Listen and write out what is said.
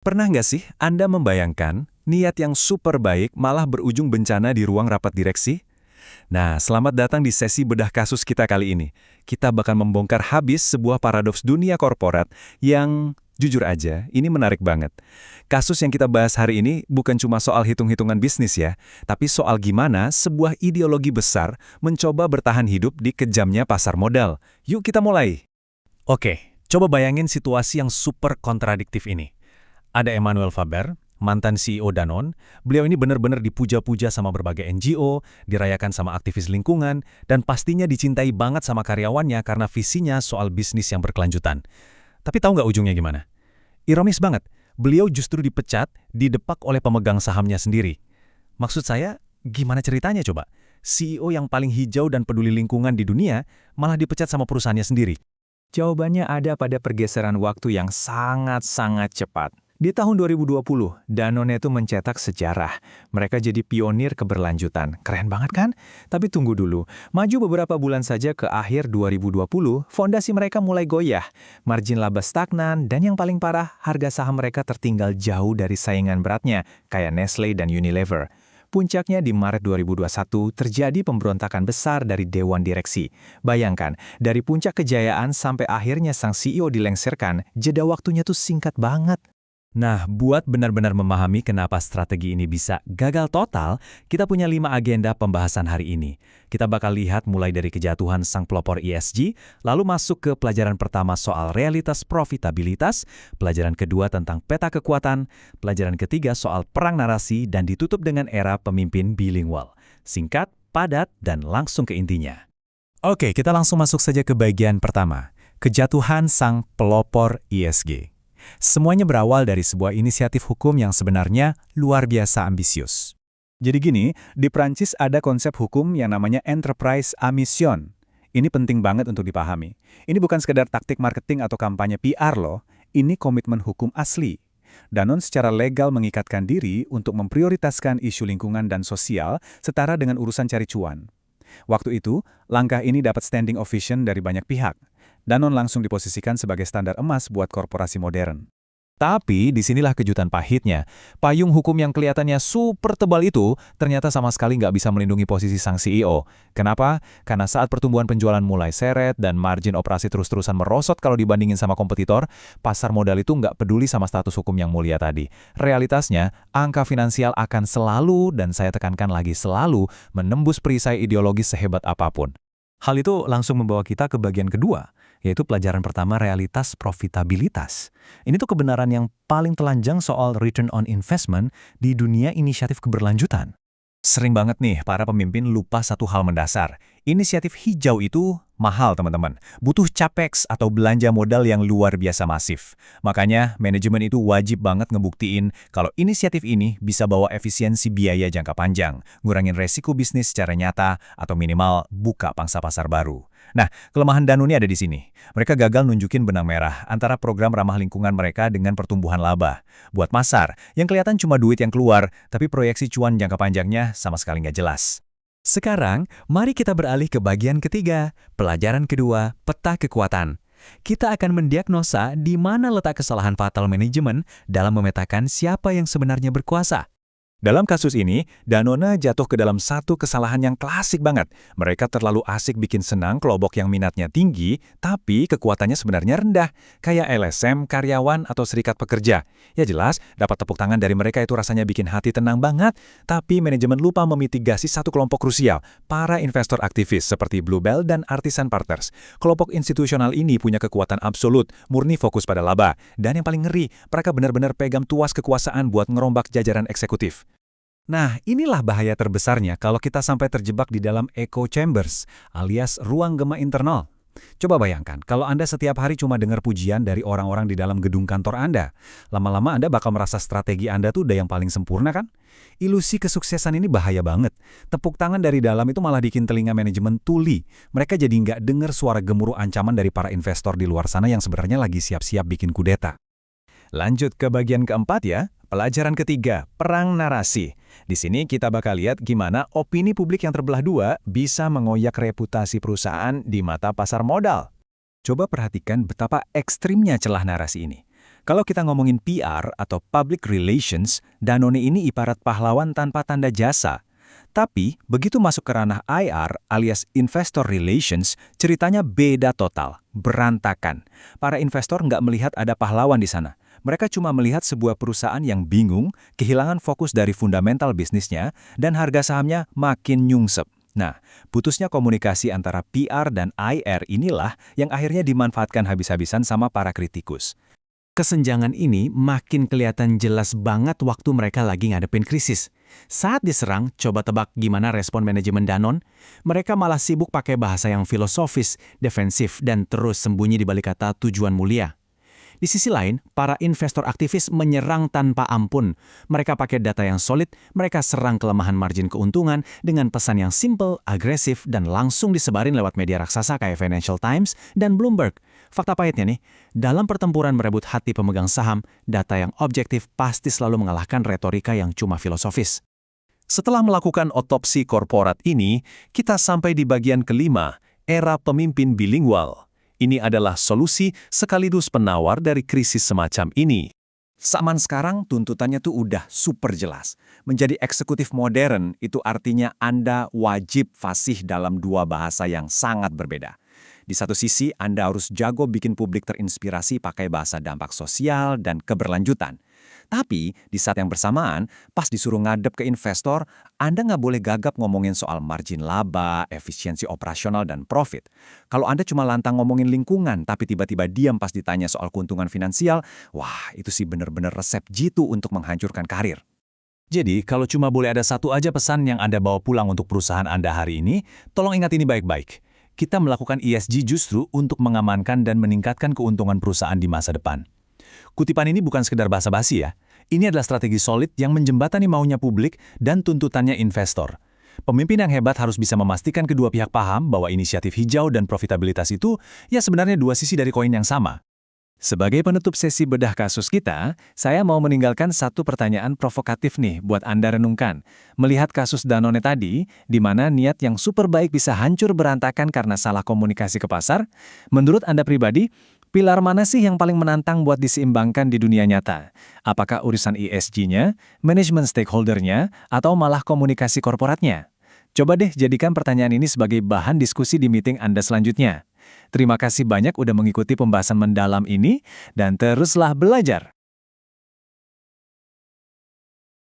Pernah nggak sih Anda membayangkan niat yang super baik malah berujung bencana di ruang rapat direksi? Nah, selamat datang di sesi bedah kasus kita kali ini. Kita bakal membongkar habis sebuah paradoks dunia korporat yang, jujur aja, ini menarik banget. Kasus yang kita bahas hari ini bukan cuma soal hitung-hitungan bisnis ya, tapi soal gimana sebuah ideologi besar mencoba bertahan hidup di kejamnya pasar modal. Yuk kita mulai. Oke, coba bayangin situasi yang super kontradiktif ini. Ada Emmanuel Faber, mantan CEO Danone. Beliau ini benar-benar dipuja-puja sama berbagai NGO, dirayakan sama aktivis lingkungan, dan pastinya dicintai banget sama karyawannya karena visinya soal bisnis yang berkelanjutan. Tapi tahu nggak ujungnya gimana? Ironis banget, beliau justru dipecat, didepak oleh pemegang sahamnya sendiri. Maksud saya, gimana ceritanya coba? CEO yang paling hijau dan peduli lingkungan di dunia malah dipecat sama perusahaannya sendiri. Jawabannya ada pada pergeseran waktu yang sangat-sangat cepat. Di tahun 2020, Danone itu mencetak sejarah. Mereka jadi pionir keberlanjutan. Keren banget kan? Tapi tunggu dulu. Maju beberapa bulan saja ke akhir 2020, fondasi mereka mulai goyah. Margin laba stagnan, dan yang paling parah, harga saham mereka tertinggal jauh dari saingan beratnya, kayak Nestle dan Unilever. Puncaknya di Maret 2021 terjadi pemberontakan besar dari Dewan Direksi. Bayangkan, dari puncak kejayaan sampai akhirnya sang CEO dilengsarkan, jeda waktunya tuh singkat banget. Nah, buat benar-benar memahami kenapa strategi ini bisa gagal total, kita punya 5 agenda pembahasan hari ini. Kita bakal lihat mulai dari kejatuhan sang pelopor ESG, lalu masuk ke pelajaran pertama soal realitas profitabilitas, pelajaran kedua tentang peta kekuatan, pelajaran ketiga soal perang narasi, dan ditutup dengan era pemimpin bilingual. Singkat, padat, dan langsung ke intinya. Oke, kita langsung masuk saja ke bagian pertama. Kejatuhan sang pelopor ESG. Semuanya berawal dari sebuah inisiatif hukum yang sebenarnya luar biasa ambisius. Jadi gini, di Prancis ada konsep hukum yang namanya enterprise à mission. Ini penting banget untuk dipahami. Ini bukan sekedar taktik marketing atau kampanye PR loh, ini komitmen hukum asli. Danone secara legal mengikatkan diri untuk memprioritaskan isu lingkungan dan sosial setara dengan urusan cari cuan. Waktu itu, langkah ini dapat standing ovation dari banyak pihak. Danone langsung diposisikan sebagai standar emas buat korporasi modern. Tapi disinilah kejutan pahitnya. Payung hukum yang kelihatannya super tebal itu ternyata sama sekali nggak bisa melindungi posisi sang CEO. Kenapa? Karena saat pertumbuhan penjualan mulai seret dan margin operasi terus-terusan merosot kalau dibandingin sama kompetitor, pasar modal itu nggak peduli sama status hukum yang mulia tadi. Realitasnya, angka finansial akan selalu, dan saya tekankan lagi selalu, menembus perisai ideologis sehebat apapun. Hal itu langsung membawa kita ke bagian kedua, yaitu pelajaran pertama realitas profitabilitas. Ini tuh kebenaran yang paling telanjang soal return on investment di dunia inisiatif keberlanjutan. Sering banget nih para pemimpin lupa satu hal mendasar. Inisiatif hijau itu mahal teman-teman. Butuh capex atau belanja modal yang luar biasa masif. Makanya manajemen itu wajib banget ngebuktiin kalau inisiatif ini bisa bawa efisiensi biaya jangka panjang, ngurangin resiko bisnis secara nyata, atau minimal buka pangsa pasar baru. Nah, kelemahan Danone ada di sini. Mereka gagal nunjukin benang merah antara program ramah lingkungan mereka dengan pertumbuhan laba. Buat masar, yang kelihatan cuma duit yang keluar, tapi proyeksi cuan jangka panjangnya sama sekali nggak jelas. Sekarang, mari kita beralih ke bagian ketiga, pelajaran kedua, peta kekuatan. Kita akan mendiagnosa di mana letak kesalahan fatal manajemen dalam memetakan siapa yang sebenarnya berkuasa. Dalam kasus ini, Danone jatuh ke dalam satu kesalahan yang klasik banget. Mereka terlalu asik bikin senang kelompok yang minatnya tinggi, tapi kekuatannya sebenarnya rendah. Kayak LSM, karyawan, atau serikat pekerja. Ya jelas, dapat tepuk tangan dari mereka itu rasanya bikin hati tenang banget. Tapi manajemen lupa memitigasi satu kelompok krusial, para investor aktivis seperti Bluebell dan Artisan Partners. Kelompok institusional ini punya kekuatan absolut, murni fokus pada laba. Dan yang paling ngeri, mereka benar-benar pegang tuas kekuasaan buat ngerombak jajaran eksekutif. Nah, inilah bahaya terbesarnya kalau kita sampai terjebak di dalam echo chambers, alias ruang gema internal. Coba bayangkan, kalau Anda setiap hari cuma dengar pujian dari orang-orang di dalam gedung kantor Anda, lama-lama Anda bakal merasa strategi Anda tuh udah yang paling sempurna kan? Ilusi kesuksesan ini bahaya banget. Tepuk tangan dari dalam itu malah bikin telinga manajemen tuli. Mereka jadi nggak dengar suara gemuruh ancaman dari para investor di luar sana yang sebenarnya lagi siap-siap bikin kudeta. Lanjut ke bagian keempat ya. Pelajaran ketiga, perang narasi. Di sini kita bakal lihat gimana opini publik yang terbelah dua bisa mengoyak reputasi perusahaan di mata pasar modal. Coba perhatikan betapa ekstrimnya celah narasi ini. Kalau kita ngomongin PR atau Public Relations, Danone ini ibarat pahlawan tanpa tanda jasa. Tapi, begitu masuk ke ranah IR alias Investor Relations, ceritanya beda total, berantakan. Para investor nggak melihat ada pahlawan di sana. Mereka cuma melihat sebuah perusahaan yang bingung, kehilangan fokus dari fundamental bisnisnya, dan harga sahamnya makin nyungsep. Nah, putusnya komunikasi antara PR dan IR inilah yang akhirnya dimanfaatkan habis-habisan sama para kritikus. Kesenjangan ini makin kelihatan jelas banget waktu mereka lagi ngadepin krisis. Saat diserang, coba tebak gimana respon manajemen Danone? Mereka malah sibuk pakai bahasa yang filosofis, defensif, dan terus sembunyi di balik kata tujuan mulia. Di sisi lain, para investor aktivis menyerang tanpa ampun. Mereka pakai data yang solid, mereka serang kelemahan margin keuntungan dengan pesan yang simple, agresif, dan langsung disebarin lewat media raksasa kayak Financial Times dan Bloomberg. Fakta pahitnya nih, dalam pertempuran merebut hati pemegang saham, data yang objektif pasti selalu mengalahkan retorika yang cuma filosofis. Setelah melakukan otopsi korporat ini, kita sampai di bagian kelima, era pemimpin bilingual. Ini adalah solusi sekaligus penawar dari krisis semacam ini. Zaman sekarang tuntutannya tuh udah super jelas. Menjadi eksekutif modern itu artinya Anda wajib fasih dalam dua bahasa yang sangat berbeda. Di satu sisi, Anda harus jago bikin publik terinspirasi pakai bahasa dampak sosial dan keberlanjutan. Tapi, di saat yang bersamaan, pas disuruh ngadep ke investor, Anda nggak boleh gagap ngomongin soal margin laba, efisiensi operasional, dan profit. Kalau Anda cuma lantang ngomongin lingkungan, tapi tiba-tiba diam pas ditanya soal keuntungan finansial, wah, itu sih bener-bener resep jitu untuk menghancurkan karir. Jadi, kalau cuma boleh ada satu aja pesan yang Anda bawa pulang untuk perusahaan Anda hari ini, tolong ingat ini baik-baik. Kita melakukan ESG justru untuk mengamankan dan meningkatkan keuntungan perusahaan di masa depan. Kutipan ini bukan sekedar basa-basi ya. Ini adalah strategi solid yang menjembatani maunya publik dan tuntutannya investor. Pemimpin yang hebat harus bisa memastikan kedua pihak paham bahwa inisiatif hijau dan profitabilitas itu ya sebenarnya dua sisi dari koin yang sama. Sebagai penutup sesi bedah kasus kita, saya mau meninggalkan satu pertanyaan provokatif nih buat Anda renungkan. Melihat kasus Danone tadi, di mana niat yang super baik bisa hancur berantakan karena salah komunikasi ke pasar, menurut Anda pribadi, pilar mana sih yang paling menantang buat diseimbangkan di dunia nyata? Apakah urusan ESG-nya, manajemen stakeholder-nya, atau malah komunikasi korporatnya? Coba deh jadikan pertanyaan ini sebagai bahan diskusi di meeting Anda selanjutnya. Terima kasih banyak udah mengikuti pembahasan mendalam ini, dan teruslah belajar.